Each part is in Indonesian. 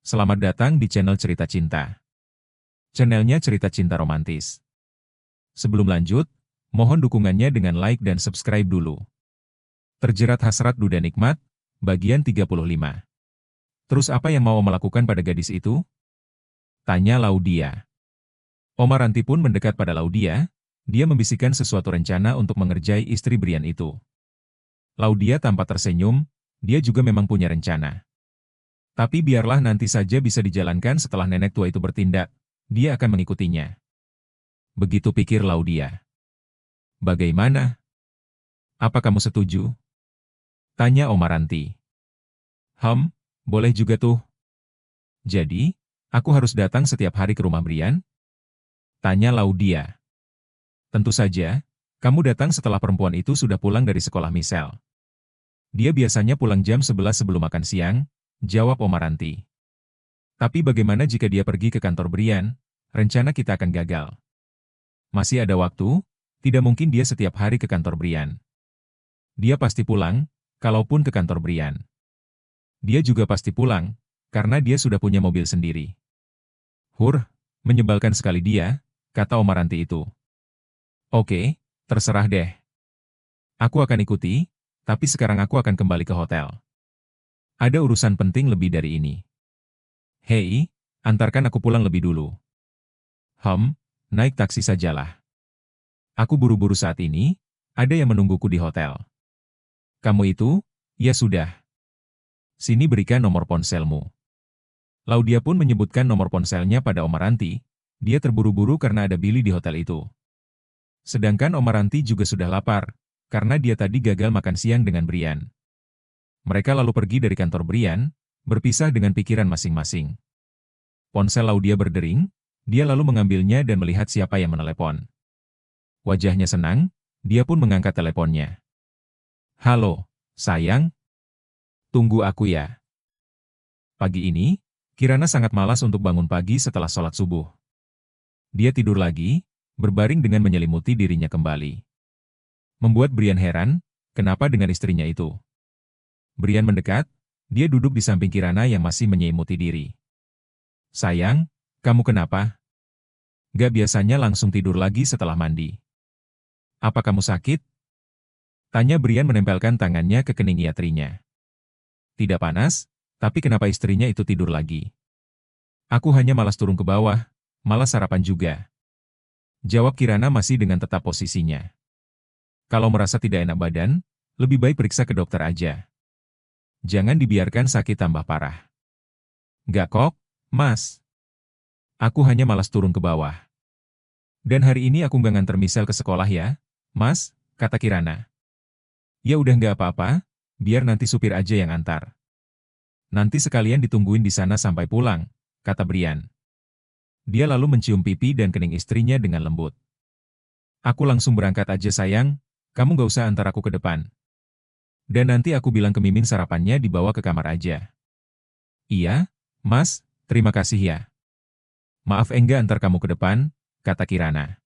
Selamat datang di channel Cerita Cinta. Channelnya Cerita Cinta Romantis. Sebelum lanjut, mohon dukungannya dengan like dan subscribe dulu. Terjerat hasrat duda nikmat, bagian 35. Terus apa yang mau melakukan pada gadis itu? Tanya Laudia. Omaranti pun mendekat pada Laudia, dia membisikkan sesuatu rencana untuk mengerjai istri Brian itu. Laudia tampak tersenyum, dia juga memang punya rencana. Tapi biarlah nanti saja bisa dijalankan setelah nenek tua itu bertindak, dia akan mengikutinya. Begitu pikir Laudia. Bagaimana? Apa kamu setuju? Tanya Omaranti. Boleh juga tuh. Jadi, aku harus datang setiap hari ke rumah Brian? Tanya Laudia. Tentu saja, kamu datang setelah perempuan itu sudah pulang dari sekolah Michelle. Dia biasanya pulang jam 11 sebelum makan siang, jawab Omaranti. Tapi bagaimana jika dia pergi ke kantor Brian? Rencana kita akan gagal. Masih ada waktu, tidak mungkin dia setiap hari ke kantor Brian. Dia pasti pulang, kalaupun ke kantor Brian. Dia juga pasti pulang, karena dia sudah punya mobil sendiri. Menyebalkan sekali dia, kata Omaranti itu. Oke, terserah deh. Aku akan ikuti, tapi sekarang aku akan kembali ke hotel. Ada urusan penting lebih dari ini. Hei, antarkan aku pulang lebih dulu. Naik taksi sajalah. Aku buru-buru saat ini, ada yang menungguku di hotel. Kamu itu? Ya sudah. Sini berikan nomor ponselmu. Laudia pun menyebutkan nomor ponselnya pada Omaranti, dia terburu-buru karena ada Billy di hotel itu. Sedangkan Omaranti juga sudah lapar, karena dia tadi gagal makan siang dengan Brian. Mereka lalu pergi dari kantor Brian, berpisah dengan pikiran masing-masing. Ponsel Laudia berdering, dia lalu mengambilnya dan melihat siapa yang menelepon. Wajahnya senang, dia pun mengangkat teleponnya. Halo, sayang. Tunggu aku ya. Pagi ini, Kirana sangat malas untuk bangun pagi setelah sholat subuh. Dia tidur lagi, berbaring dengan menyelimuti dirinya kembali. Membuat Brian heran, kenapa dengan istrinya itu. Brian mendekat, dia duduk di samping Kirana yang masih menyelimuti diri. Sayang, kamu kenapa? Gak biasanya langsung tidur lagi setelah mandi. Apa kamu sakit? Tanya Brian menempelkan tangannya ke kening istrinya. Tidak panas, tapi kenapa istrinya itu tidur lagi? Aku hanya malas turun ke bawah, malas sarapan juga. Jawab Kirana masih dengan tetap posisinya. Kalau merasa tidak enak badan, lebih baik periksa ke dokter aja. Jangan dibiarkan sakit tambah parah. Gak kok, Mas. Aku hanya malas turun ke bawah. Dan hari ini aku nggak nganter Michelle ke sekolah ya, Mas, kata Kirana. Ya udah nggak apa-apa, biar nanti supir aja yang antar. Nanti sekalian ditungguin di sana sampai pulang, kata Brian. Dia lalu mencium pipi dan kening istrinya dengan lembut. Aku langsung berangkat aja sayang, kamu nggak usah antar aku ke depan. Dan nanti aku bilang ke Mimin sarapannya dibawa ke kamar aja. Iya, Mas, terima kasih ya. Maaf enggak antar kamu ke depan, kata Kirana.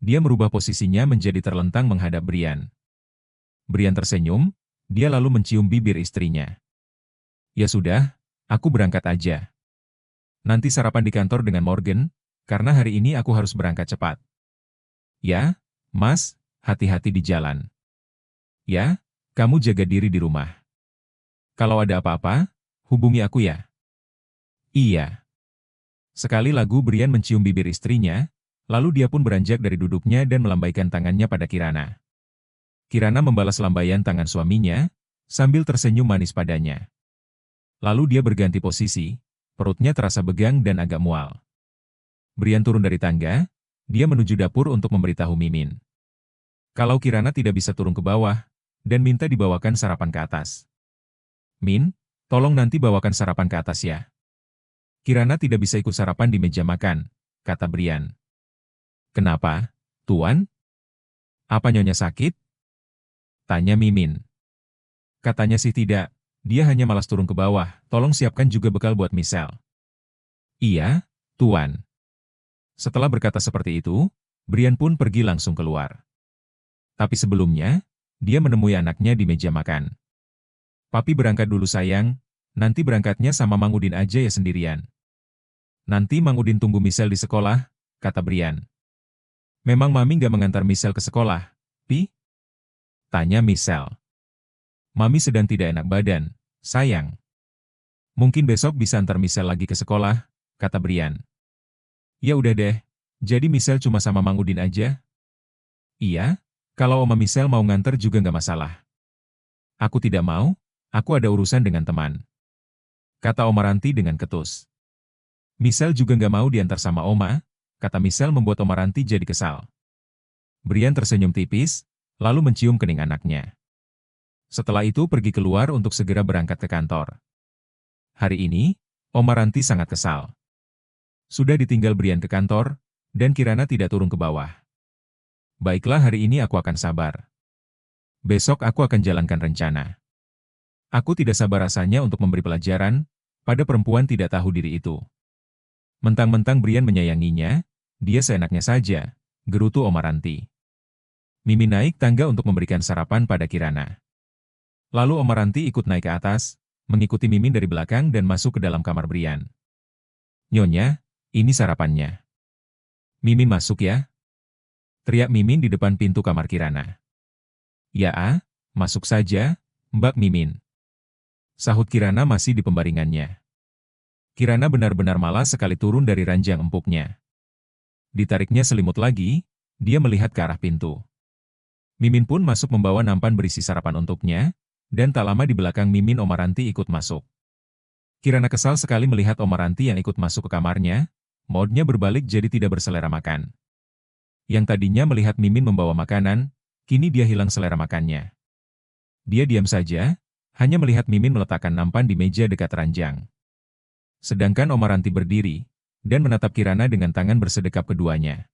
Dia merubah posisinya menjadi terlentang menghadap Brian. Brian tersenyum, dia lalu mencium bibir istrinya. Ya sudah, aku berangkat aja. Nanti sarapan di kantor dengan Morgan, karena hari ini aku harus berangkat cepat. Ya, Mas, hati-hati di jalan. Ya, kamu jaga diri di rumah. Kalau ada apa-apa, hubungi aku ya. Iya. Sekali lagu Brian mencium bibir istrinya, lalu dia pun beranjak dari duduknya dan melambaikan tangannya pada Kirana. Kirana membalas lambaian tangan suaminya, sambil tersenyum manis padanya. Lalu dia berganti posisi, perutnya terasa begang dan agak mual. Brian turun dari tangga, dia menuju dapur untuk memberitahu Mimin. Kalau Kirana tidak bisa turun ke bawah, dan minta dibawakan sarapan ke atas. Min, tolong nanti bawakan sarapan ke atas ya. Kirana tidak bisa ikut sarapan di meja makan, kata Brian. Kenapa, Tuan? Apa Nyonya sakit? Tanya Mimin. Katanya sih tidak, dia hanya malas turun ke bawah, tolong siapkan juga bekal buat Michelle. Iya, Tuan. Setelah berkata seperti itu, Brian pun pergi langsung keluar. Tapi sebelumnya, dia menemui anaknya di meja makan. Papi berangkat dulu sayang, nanti berangkatnya sama Mang Udin aja ya sendirian. Nanti Mang Udin tunggu Michelle di sekolah, kata Brian. Memang Mami nggak mengantar Michelle ke sekolah, Pi? Tanya Michelle. Mami sedang tidak enak badan, sayang. Mungkin besok bisa antar Michelle lagi ke sekolah, kata Brian. Ya udah deh, jadi Michelle cuma sama Mang Udin aja? Iya, kalau Oma Michelle mau nganter juga nggak masalah. Aku tidak mau, aku ada urusan dengan teman. Kata Oma Ranti dengan ketus. Michelle juga nggak mau diantar sama Oma, kata Michelle membuat Oma Ranti jadi kesal. Brian tersenyum tipis, lalu mencium kening anaknya. Setelah itu pergi keluar untuk segera berangkat ke kantor. Hari ini, Oma Ranti sangat kesal. Sudah ditinggal Brian ke kantor, dan Kirana tidak turun ke bawah. Baiklah hari ini aku akan sabar. Besok aku akan jalankan rencana. Aku tidak sabar rasanya untuk memberi pelajaran pada perempuan tidak tahu diri itu. Mentang-mentang Brian menyayanginya, dia seenaknya saja, gerutu Oma Ranti. Mimin naik tangga untuk memberikan sarapan pada Kirana. Lalu Oma Ranti ikut naik ke atas, mengikuti Mimin dari belakang dan masuk ke dalam kamar Brian. Nyonya, ini sarapannya. Mimin masuk ya? Teriak Mimin di depan pintu kamar Kirana. Ya, masuk saja, Mbak Mimin. Sahut Kirana masih di pembaringannya. Kirana benar-benar malas sekali turun dari ranjang empuknya. Ditariknya selimut lagi, dia melihat ke arah pintu. Mimin pun masuk membawa nampan berisi sarapan untuknya, dan tak lama di belakang Mimin Oma Ranti ikut masuk. Kirana kesal sekali melihat Oma Ranti yang ikut masuk ke kamarnya, moodnya berbalik jadi tidak berselera makan. Yang tadinya melihat Mimin membawa makanan, kini dia hilang selera makannya. Dia diam saja, hanya melihat Mimin meletakkan nampan di meja dekat ranjang. Sedangkan Oma Ranti berdiri, dan menatap Kirana dengan tangan bersedekap keduanya.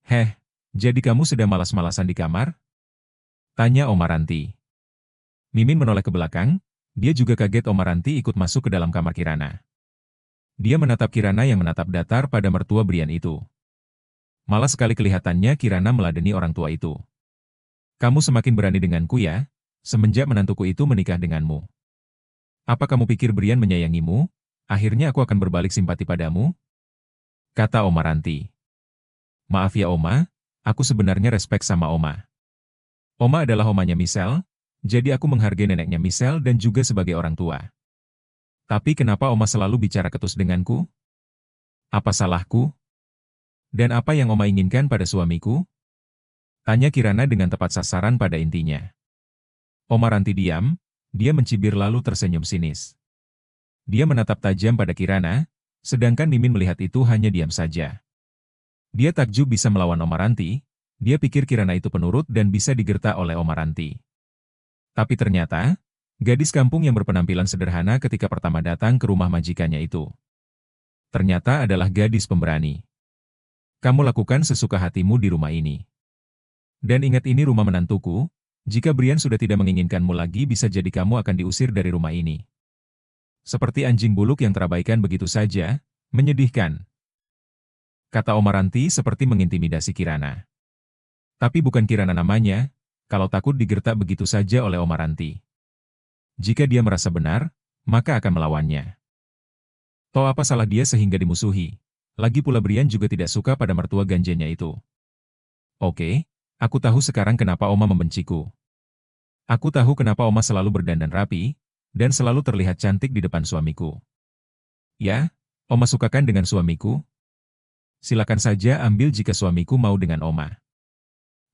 Heh, jadi kamu sedang malas-malasan di kamar? Tanya Oma Ranti. Mimin menoleh ke belakang, dia juga kaget Oma Ranti ikut masuk ke dalam kamar Kirana. Dia menatap Kirana yang menatap datar pada mertua Brian itu. Malas sekali kelihatannya Kirana meladeni orang tua itu. Kamu semakin berani denganku ya, semenjak menantuku itu menikah denganmu. Apa kamu pikir Brian menyayangimu? Akhirnya aku akan berbalik simpati padamu? Kata Oma Ranti. Maaf ya Oma, aku sebenarnya respek sama Oma. Oma adalah omanya Michelle, jadi aku menghargai neneknya Michelle dan juga sebagai orang tua. Tapi kenapa Oma selalu bicara ketus denganku? Apa salahku? Dan apa yang Oma inginkan pada suamiku? Tanya Kirana dengan tepat sasaran pada intinya. Oma Ranti diam, dia mencibir lalu tersenyum sinis. Dia menatap tajam pada Kirana, sedangkan Mimin melihat itu hanya diam saja. Dia takjub bisa melawan Oma Ranti, dia pikir Kirana itu penurut dan bisa digerta oleh Oma Ranti. Tapi ternyata, gadis kampung yang berpenampilan sederhana ketika pertama datang ke rumah majikannya itu. Ternyata adalah gadis pemberani. Kamu lakukan sesuka hatimu di rumah ini. Dan ingat ini rumah menantuku, jika Brian sudah tidak menginginkanmu lagi bisa jadi kamu akan diusir dari rumah ini. Seperti anjing buluk yang terabaikan begitu saja, menyedihkan. Kata Oma Ranti seperti mengintimidasi Kirana. Tapi bukan Kirana namanya, kalau takut digertak begitu saja oleh Oma Ranti. Jika dia merasa benar, maka akan melawannya. Toh apa salah dia sehingga dimusuhi? Lagi pula Brian juga tidak suka pada mertua ganjennya itu. Oke, aku tahu sekarang kenapa Oma membenciku. Aku tahu kenapa Oma selalu berdandan rapi, dan selalu terlihat cantik di depan suamiku. Ya, Oma sukakan dengan suamiku? Silakan saja ambil jika suamiku mau dengan Oma.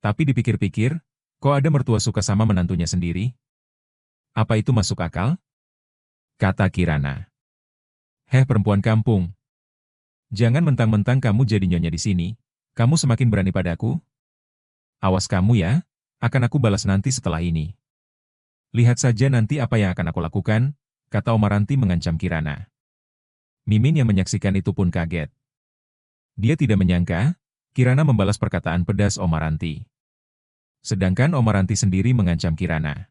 Tapi dipikir-pikir, kok ada mertua suka sama menantunya sendiri? Apa itu masuk akal? Kata Kirana. Heh perempuan kampung. Jangan mentang-mentang kamu jadi nyonya di sini, kamu semakin berani padaku? Awas kamu ya, akan aku balas nanti setelah ini. Lihat saja nanti apa yang akan aku lakukan, kata Oma Ranti mengancam Kirana. Mimin yang menyaksikan itu pun kaget. Dia tidak menyangka, Kirana membalas perkataan pedas Oma Ranti. Sedangkan Oma Ranti sendiri mengancam Kirana.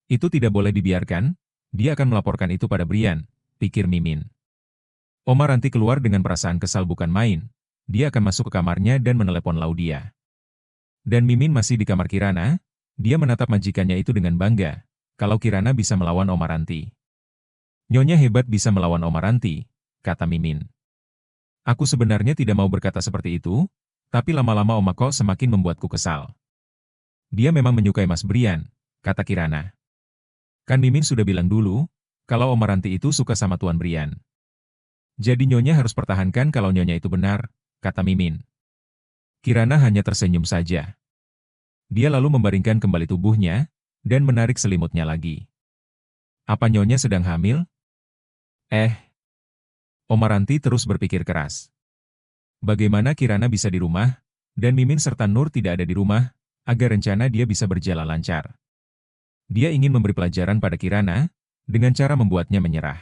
Itu tidak boleh dibiarkan, dia akan melaporkan itu pada Brian, pikir Mimin. Oma Ranti keluar dengan perasaan kesal bukan main, dia akan masuk ke kamarnya dan menelepon Laudia. Dan Mimin masih di kamar Kirana, dia menatap majikannya itu dengan bangga, kalau Kirana bisa melawan Oma Ranti. Nyonya hebat bisa melawan Omaranti, kata Mimin. Aku sebenarnya tidak mau berkata seperti itu, tapi lama-lama Oma kok semakin membuatku kesal. Dia memang menyukai Mas Brian, kata Kirana. Kan Mimin sudah bilang dulu, kalau Omaranti itu suka sama Tuan Brian. Jadi Nyonya harus pertahankan kalau Nyonya itu benar, kata Mimin. Kirana hanya tersenyum saja. Dia lalu membaringkan kembali tubuhnya, dan menarik selimutnya lagi. Apa Nyonya sedang hamil? Omaranti terus berpikir keras. Bagaimana Kirana bisa di rumah, dan Mimin serta Nur tidak ada di rumah, agar rencana dia bisa berjalan lancar. Dia ingin memberi pelajaran pada Kirana, dengan cara membuatnya menyerah.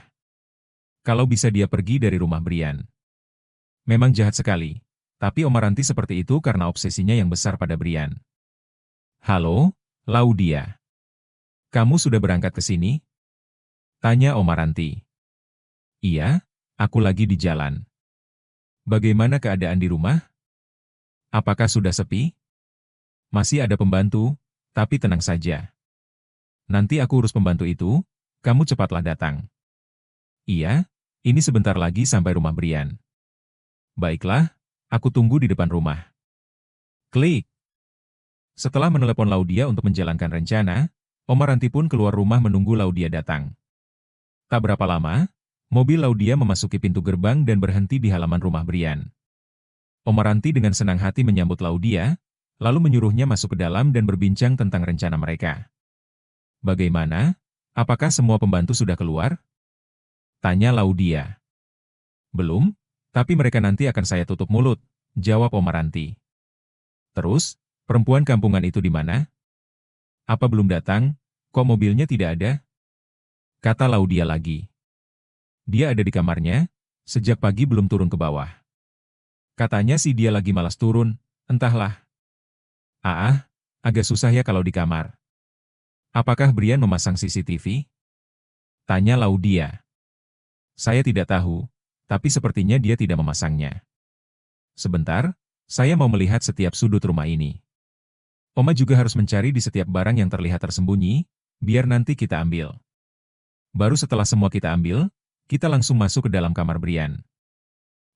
Kalau bisa dia pergi dari rumah Brian. Memang jahat sekali, tapi Omaranti seperti itu karena obsesinya yang besar pada Brian. Halo, Laudia. Kamu sudah berangkat ke sini? Tanya Omaranti. Iya, aku lagi di jalan. Bagaimana keadaan di rumah? Apakah sudah sepi? Masih ada pembantu, tapi tenang saja. Nanti aku urus pembantu itu, kamu cepatlah datang. Iya, ini sebentar lagi sampai rumah Brian. Baiklah, aku tunggu di depan rumah. Klik. Setelah menelepon Laudia untuk menjalankan rencana, Omaranti pun keluar rumah menunggu Laudia datang. Tak berapa lama, mobil Laudia memasuki pintu gerbang dan berhenti di halaman rumah Brian. Omaranti dengan senang hati menyambut Laudia, lalu menyuruhnya masuk ke dalam dan berbincang tentang rencana mereka. Bagaimana? Apakah semua pembantu sudah keluar? Tanya Laudia. Belum, tapi mereka nanti akan saya tutup mulut, jawab Omaranti. Terus, perempuan kampungan itu di mana? Apa belum datang? Kok mobilnya tidak ada? Kata Laudia lagi. Dia ada di kamarnya, sejak pagi belum turun ke bawah. Katanya sih dia lagi malas turun, entahlah. Agak susah ya kalau di kamar. Apakah Brian memasang CCTV? Tanya Laudia. Saya tidak tahu, tapi sepertinya dia tidak memasangnya. Sebentar, saya mau melihat setiap sudut rumah ini. Oma juga harus mencari di setiap barang yang terlihat tersembunyi, biar nanti kita ambil. Baru setelah semua kita ambil, kita langsung masuk ke dalam kamar Brian.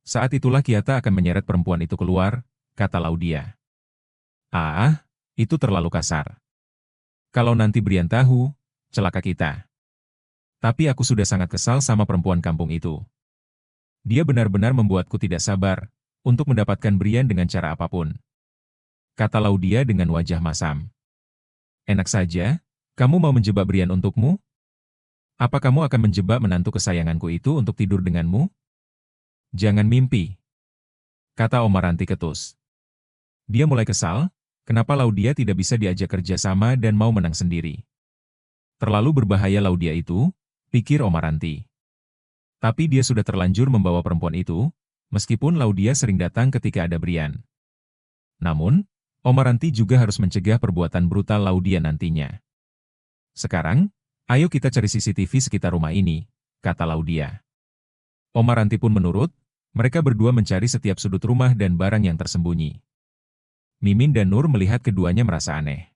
Saat itulah Kiata akan menyeret perempuan itu keluar, kata Laudia. Itu terlalu kasar. Kalau nanti Brian tahu, celaka kita. Tapi aku sudah sangat kesal sama perempuan kampung itu. Dia benar-benar membuatku tidak sabar untuk mendapatkan Brian dengan cara apapun. Kata Laudia dengan wajah masam. Enak saja, kamu mau menjebak Brian untukmu? Apa kamu akan menjebak menantu kesayanganku itu untuk tidur denganmu? Jangan mimpi. Kata Omaranti ketus. Dia mulai kesal, kenapa Laudia tidak bisa diajak kerja sama dan mau menang sendiri. Terlalu berbahaya Laudia itu, pikir Omaranti. Tapi dia sudah terlanjur membawa perempuan itu, meskipun Laudia sering datang ketika ada Brian. Namun, Omaranti juga harus mencegah perbuatan brutal Laudia nantinya. Sekarang, ayo kita cari CCTV sekitar rumah ini, kata Laudia. Omaranti pun menurut, mereka berdua mencari setiap sudut rumah dan barang yang tersembunyi. Mimin dan Nur melihat keduanya merasa aneh.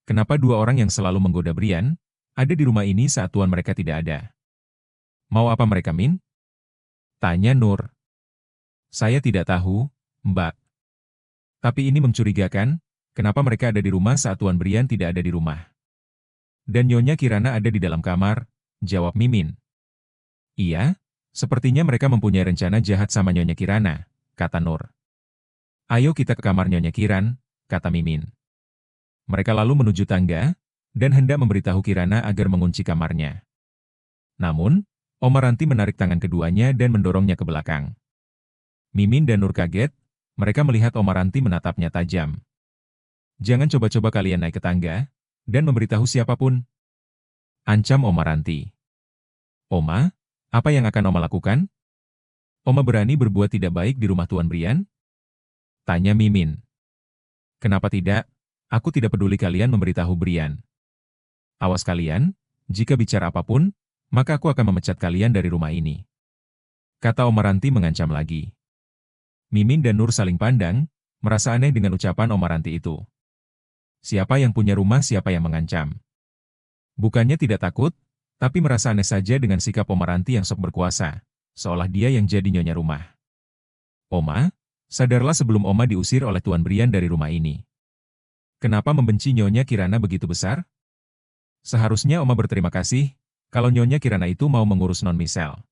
Kenapa dua orang yang selalu menggoda Brian, ada di rumah ini saat tuan mereka tidak ada? Mau apa mereka, Min? Tanya Nur. Saya tidak tahu, Mbak. Tapi ini mencurigakan, kenapa mereka ada di rumah saat tuan Brian tidak ada di rumah? Dan Nyonya Kirana ada di dalam kamar, jawab Mimin. Iya, sepertinya mereka mempunyai rencana jahat sama Nyonya Kirana, kata Nur. Ayo kita ke kamar Nyonya Kiran, kata Mimin. Mereka lalu menuju tangga, dan hendak memberitahu Kirana agar mengunci kamarnya. Namun, Omaranti menarik tangan keduanya dan mendorongnya ke belakang. Mimin dan Nur kaget, mereka melihat Omaranti menatapnya tajam. Jangan coba-coba kalian naik ke tangga, dan memberitahu siapapun. Ancam Omaranti. Oma, apa yang akan Oma lakukan? Oma berani berbuat tidak baik di rumah Tuan Brian? Tanya Mimin. Kenapa tidak? Aku tidak peduli kalian memberitahu Brian. Awas kalian, jika bicara apapun, maka aku akan memecat kalian dari rumah ini. Kata Omaranti mengancam lagi. Mimin dan Nur saling pandang, merasa aneh dengan ucapan Omaranti itu. Siapa yang punya rumah siapa yang mengancam? Bukannya tidak takut, Tapi merasa aneh saja dengan sikap Omaranti yang sok berkuasa, seolah dia yang jadi nyonya rumah. Oma, sadarlah sebelum Oma diusir oleh Tuan Brian dari rumah ini. Kenapa membenci Nyonya Kirana begitu besar? Seharusnya Oma berterima kasih, kalau Nyonya Kirana itu mau mengurus Non Michelle.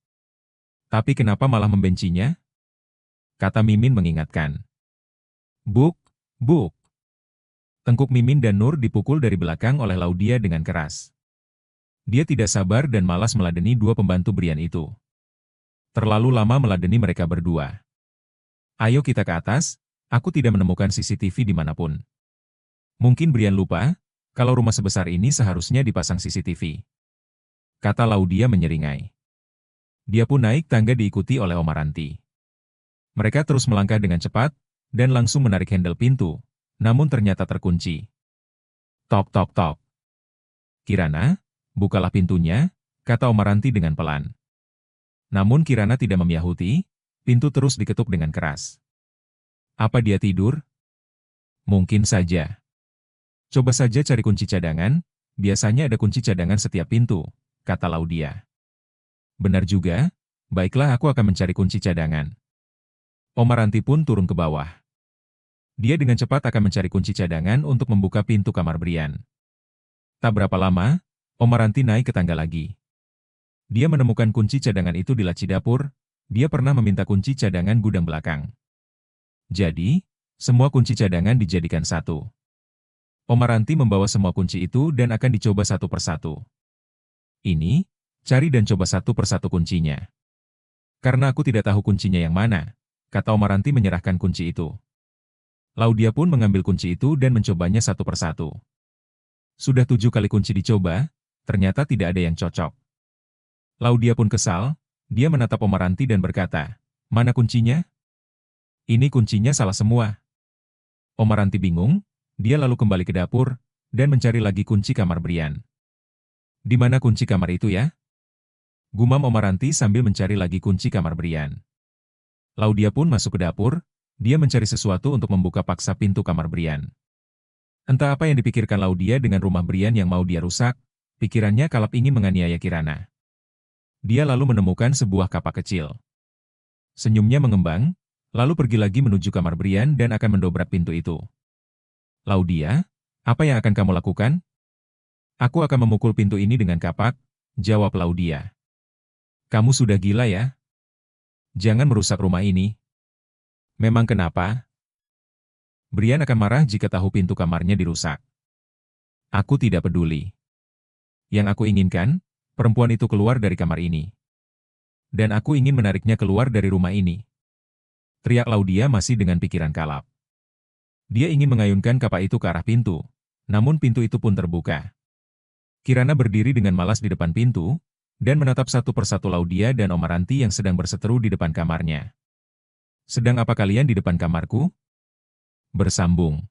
Tapi kenapa malah membencinya? Kata Mimin mengingatkan. Buk, buk. Tengkuk Mimin dan Nur dipukul dari belakang oleh Laudia dengan keras. Dia tidak sabar dan malas meladeni dua pembantu Brian itu. Terlalu lama meladeni mereka berdua. Ayo kita ke atas, aku tidak menemukan CCTV dimanapun. Mungkin Brian lupa, kalau rumah sebesar ini seharusnya dipasang CCTV. Kata Laudia menyeringai. Dia pun naik tangga diikuti oleh Omaranti. Mereka terus melangkah dengan cepat, dan langsung menarik handle pintu, namun ternyata terkunci. Tok tok tok. Kirana, bukalah pintunya, kata Omaranti dengan pelan. Namun Kirana tidak memiyahuti, pintu terus diketuk dengan keras. Apa dia tidur? Mungkin saja. Coba saja cari kunci cadangan, biasanya ada kunci cadangan setiap pintu, kata Laudia. Benar juga, baiklah aku akan mencari kunci cadangan. Omaranti pun turun ke bawah. Dia dengan cepat akan mencari kunci cadangan untuk membuka pintu kamar Brian. Tak berapa lama, Omaranti naik ke tangga lagi. Dia menemukan kunci cadangan itu di laci dapur, dia pernah meminta kunci cadangan gudang belakang. Jadi, semua kunci cadangan dijadikan satu. Omaranti membawa semua kunci itu dan akan dicoba satu persatu. Ini, cari dan coba satu persatu kuncinya. Karena aku tidak tahu kuncinya yang mana, kata Omaranti menyerahkan kunci itu. Laudia pun mengambil kunci itu dan mencobanya satu persatu. Sudah 7 kali kunci dicoba, ternyata tidak ada yang cocok. Laudia pun kesal, dia menatap Omaranti dan berkata, mana kuncinya? Ini kuncinya salah semua. Omaranti bingung, dia lalu kembali ke dapur, dan mencari lagi kunci kamar Brian. Di mana kunci kamar itu ya? Gumam Omaranti sambil mencari lagi kunci kamar Brian. Laudia pun masuk ke dapur, dia mencari sesuatu untuk membuka paksa pintu kamar Brian. Entah apa yang dipikirkan Laudia dengan rumah Brian yang mau dia rusak, pikirannya kalap ingin menganiaya Kirana. Dia lalu menemukan sebuah kapak kecil. Senyumnya mengembang, lalu pergi lagi menuju kamar Brian dan akan mendobrak pintu itu. Laudia, apa yang akan kamu lakukan? Aku akan memukul pintu ini dengan kapak, jawab Laudia. Kamu sudah gila ya? Jangan merusak rumah ini. Memang kenapa? Brian akan marah jika tahu pintu kamarnya dirusak. Aku tidak peduli. Yang aku inginkan, perempuan itu keluar dari kamar ini. Dan aku ingin menariknya keluar dari rumah ini. Teriak Laudia masih dengan pikiran kalap. Dia ingin mengayunkan kapak itu ke arah pintu, namun pintu itu pun terbuka. Kirana berdiri dengan malas di depan pintu, dan menatap satu persatu Laudia dan Omaranti yang sedang berseteru di depan kamarnya. Sedang apa kalian di depan kamarku? Bersambung.